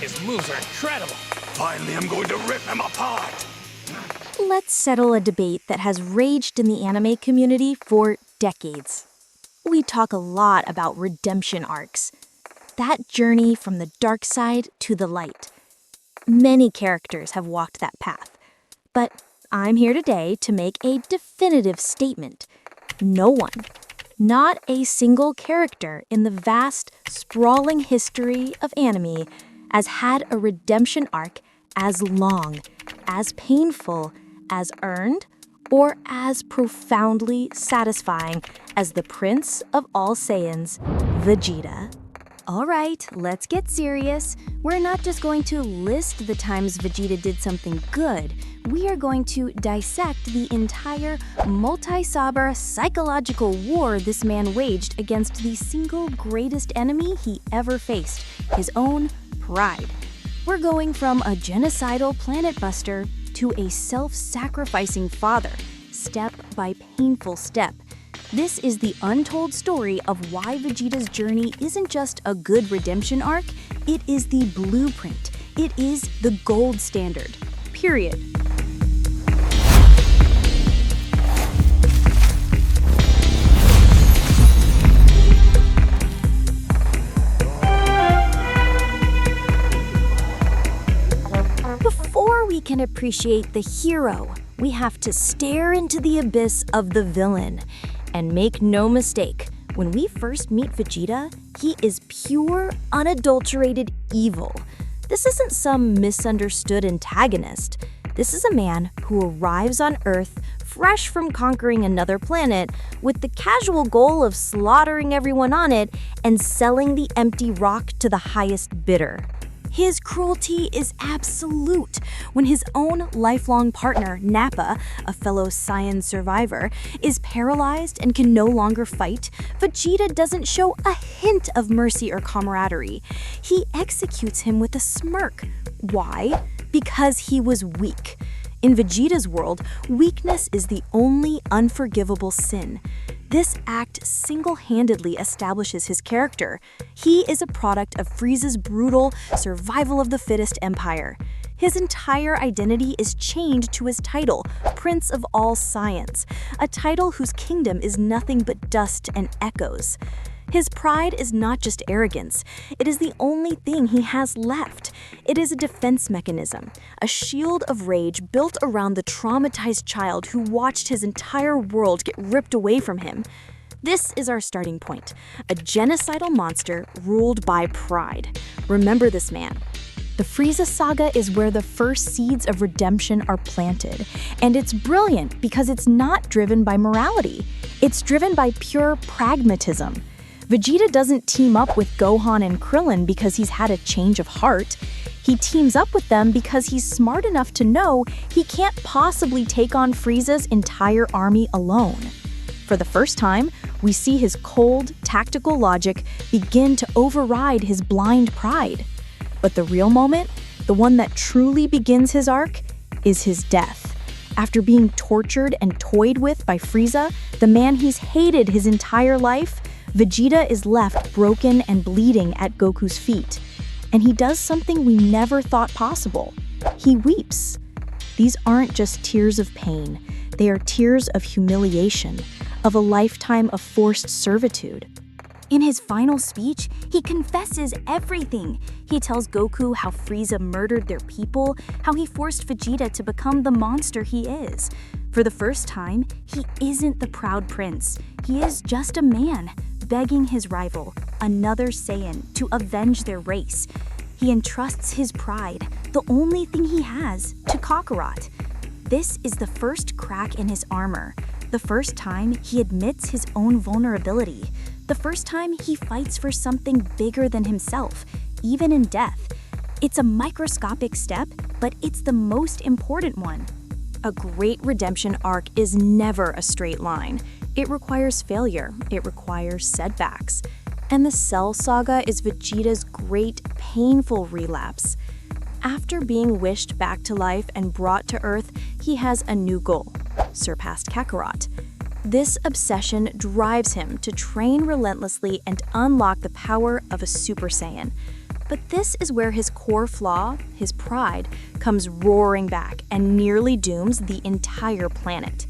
His moves are incredible. Finally, I'm going to rip him apart. Let's settle a debate that has raged in the anime community for decades. We talk a lot about redemption arcs. That journey from the dark side to the light. Many characters have walked that path. But I'm here today to make a definitive statement. No one, not a single character in the vast, sprawling history of anime has had a redemption arc as long, as painful, as earned, or as profoundly satisfying as the Prince of all Saiyans, Vegeta. All right, let's get serious. We're not just going to list the times Vegeta did something good. We are going to dissect the entire multi-saga psychological war this man waged against the single greatest enemy he ever faced, his own pride. We're going from a genocidal planet buster to a self-sacrificing father, step by painful step. This is the untold story of why Vegeta's journey isn't just a good redemption arc, it is the blueprint. It is the gold standard. Period. Before we can appreciate the hero, we have to stare into the abyss of the villain. And make no mistake, when we first meet Vegeta, he is pure, unadulterated evil. This isn't some misunderstood antagonist. This is a man who arrives on Earth fresh from conquering another planet with the casual goal of slaughtering everyone on it and selling the empty rock to the highest bidder. His cruelty is absolute. When his own lifelong partner, Nappa, a fellow Saiyan survivor, is paralyzed and can no longer fight, Vegeta doesn't show a hint of mercy or camaraderie. He executes him with a smirk. Why? Because he was weak. In Vegeta's world, weakness is the only unforgivable sin. This act single-handedly establishes his character. He is a product of Frieza's brutal survival of the fittest empire. His entire identity is chained to his title, Prince of all Saiyans, a title whose kingdom is nothing but dust and echoes. His pride is not just arrogance, it is the only thing he has left. It is a defense mechanism, a shield of rage built around the traumatized child who watched his entire world get ripped away from him. This is our starting point, a genocidal monster ruled by pride. Remember this man. The Frieza saga is where the first seeds of redemption are planted, and it's brilliant because it's not driven by morality. It's driven by pure pragmatism. Vegeta doesn't team up with Gohan and Krillin because he's had a change of heart. He teams up with them because he's smart enough to know he can't possibly take on Frieza's entire army alone. For the first time, we see his cold, tactical logic begin to override his blind pride. But the real moment, the one that truly begins his arc, is his death. After being tortured and toyed with by Frieza, the man he's hated his entire life, Vegeta is left broken and bleeding at Goku's feet. And he does something we never thought possible. He weeps. These aren't just tears of pain. They are tears of humiliation, of a lifetime of forced servitude. In his final speech, he confesses everything. He tells Goku how Frieza murdered their people, how he forced Vegeta to become the monster he is. For the first time, he isn't the proud prince. He is just a man, begging his rival, another Saiyan, to avenge their race. He entrusts his pride, the only thing he has, to Kakarot. This is the first crack in his armor, the first time he admits his own vulnerability, the first time he fights for something bigger than himself, even in death. It's a microscopic step, but it's the most important one. A great redemption arc is never a straight line. It requires failure, it requires setbacks. And the Cell Saga is Vegeta's great, painful relapse. After being wished back to life and brought to Earth, he has a new goal: surpass Kakarot. This obsession drives him to train relentlessly and unlock the power of a Super Saiyan. But this is where his core flaw, his pride, comes roaring back and nearly dooms the entire planet.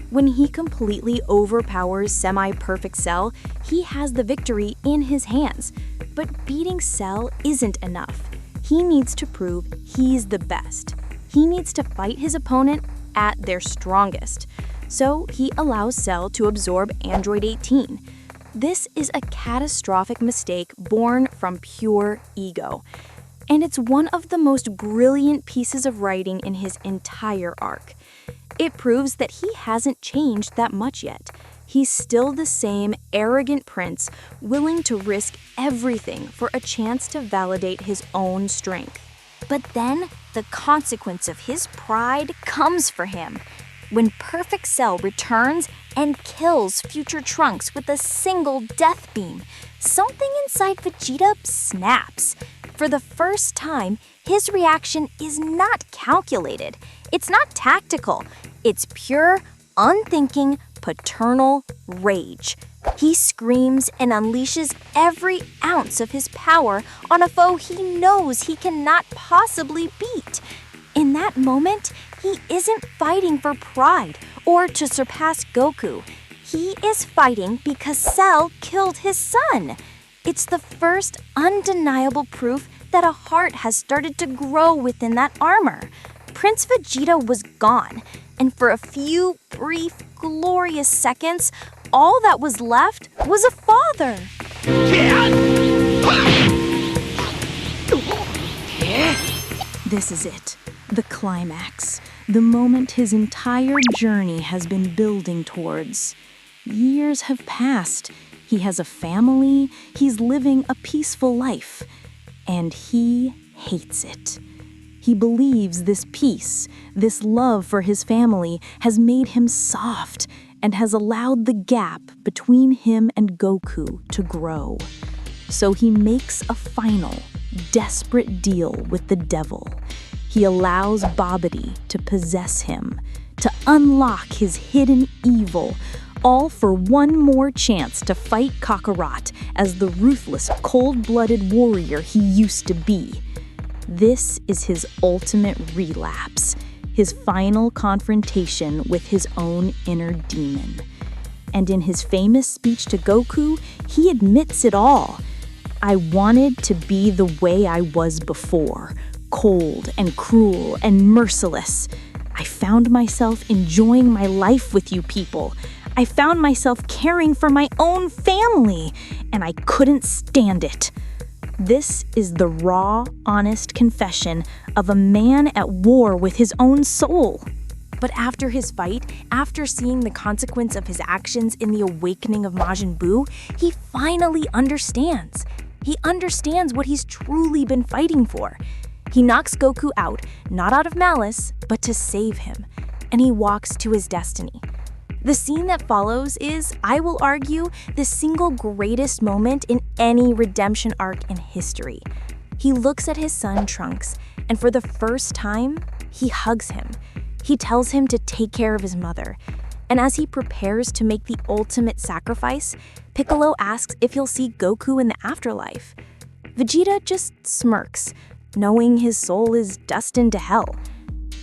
When he completely overpowers semi-perfect Cell, he has the victory in his hands. But beating Cell isn't enough. He needs to prove he's the best. He needs to fight his opponent at their strongest. So he allows Cell to absorb Android 18. This is a catastrophic mistake born from pure ego. And it's one of the most brilliant pieces of writing in his entire arc. It proves that he hasn't changed that much yet. He's still the same arrogant prince, willing to risk everything for a chance to validate his own strength. But then, the consequence of his pride comes for him. When Perfect Cell returns and kills future Trunks with a single death beam, something inside Vegeta snaps. For the first time, his reaction is not calculated. It's not tactical. It's pure, unthinking, paternal rage. He screams and unleashes every ounce of his power on a foe he knows he cannot possibly beat. In that moment, he isn't fighting for pride or to surpass Goku. He is fighting because Cell killed his son. It's the first undeniable proof that a heart has started to grow within that armor. Prince Vegeta was gone, and for a few brief, glorious seconds, all that was left was a father. This is it, the climax, the moment his entire journey has been building towards. Years have passed. He has a family, he's living a peaceful life, and he hates it. He believes this peace, this love for his family has made him soft and has allowed the gap between him and Goku to grow. So he makes a final, desperate deal with the devil. He allows Babidi to possess him, to unlock his hidden evil, all for one more chance to fight Kakarot as the ruthless, cold-blooded warrior he used to be. This is his ultimate relapse, his final confrontation with his own inner demon. And in his famous speech to Goku, he admits it all. I wanted to be the way I was before, cold and cruel and merciless. I found myself enjoying my life with you people. I found myself caring for my own family, and I couldn't stand it. This is the raw, honest confession of a man at war with his own soul. But after his fight, after seeing the consequence of his actions in the awakening of Majin Buu, he finally understands. He understands what he's truly been fighting for. He knocks Goku out, not out of malice, but to save him, and he walks to his destiny. The scene that follows is, I will argue, the single greatest moment in any redemption arc in history. He looks at his son Trunks, and for the first time, he hugs him. He tells him to take care of his mother. And as he prepares to make the ultimate sacrifice, Piccolo asks if he'll see Goku in the afterlife. Vegeta just smirks, knowing his soul is destined to hell.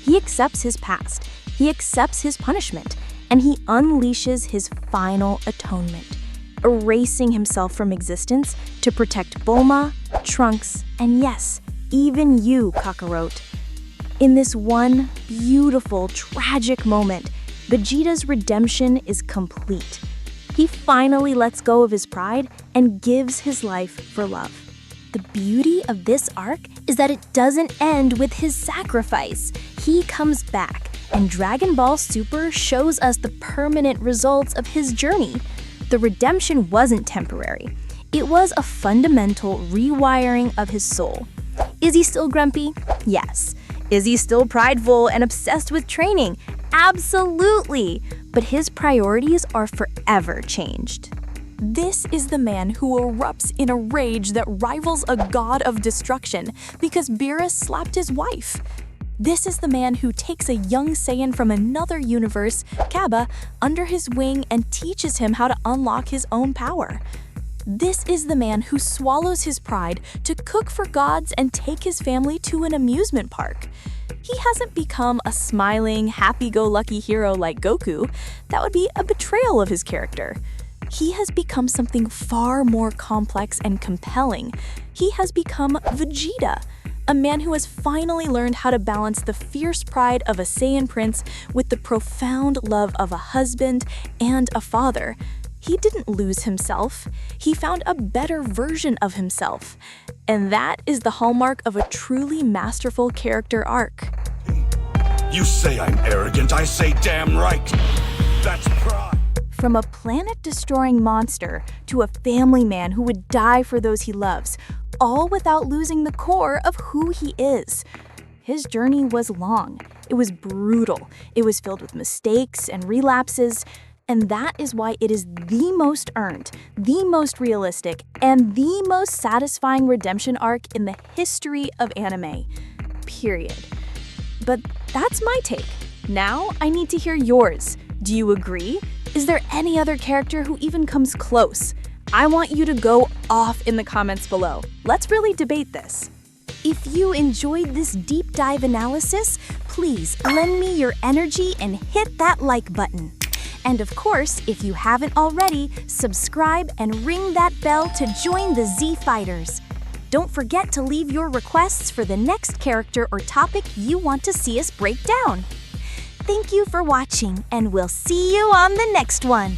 He accepts his past, he accepts his punishment, and he unleashes his final atonement, erasing himself from existence to protect Bulma, Trunks, and yes, even you, Kakarot. In this one beautiful, tragic moment, Vegeta's redemption is complete. He finally lets go of his pride and gives his life for love. The beauty of this arc is that it doesn't end with his sacrifice. He comes back, and Dragon Ball Super shows us the permanent results of his journey. The redemption wasn't temporary. It was a fundamental rewiring of his soul. Is he still grumpy? Yes. Is he still prideful and obsessed with training? Absolutely. But his priorities are forever changed. This is the man who erupts in a rage that rivals a god of destruction because Beerus slapped his wife. This is the man who takes a young Saiyan from another universe, Kaba, under his wing and teaches him how to unlock his own power. This is the man who swallows his pride to cook for gods and take his family to an amusement park. He hasn't become a smiling, happy-go-lucky hero like Goku. That would be a betrayal of his character. He has become something far more complex and compelling. He has become Vegeta, a man who has finally learned how to balance the fierce pride of a Saiyan prince with the profound love of a husband and a father. He didn't lose himself. He found a better version of himself. And that is the hallmark of a truly masterful character arc. You say I'm arrogant, I say damn right. That's pride. From a planet-destroying monster to a family man who would die for those he loves, all without losing the core of who he is. His journey was long. It was brutal. It was filled with mistakes and relapses. And that is why it is the most earned, the most realistic, and the most satisfying redemption arc in the history of anime. Period. But that's my take. Now I need to hear yours. Do you agree? Is there any other character who even comes close? I want you to go off in the comments below. Let's really debate this. If you enjoyed this deep dive analysis, please lend me your energy and hit that like button. And of course, if you haven't already, subscribe and ring that bell to join the Z Fighters. Don't forget to leave your requests for the next character or topic you want to see us break down. Thank you for watching, and we'll see you on the next one.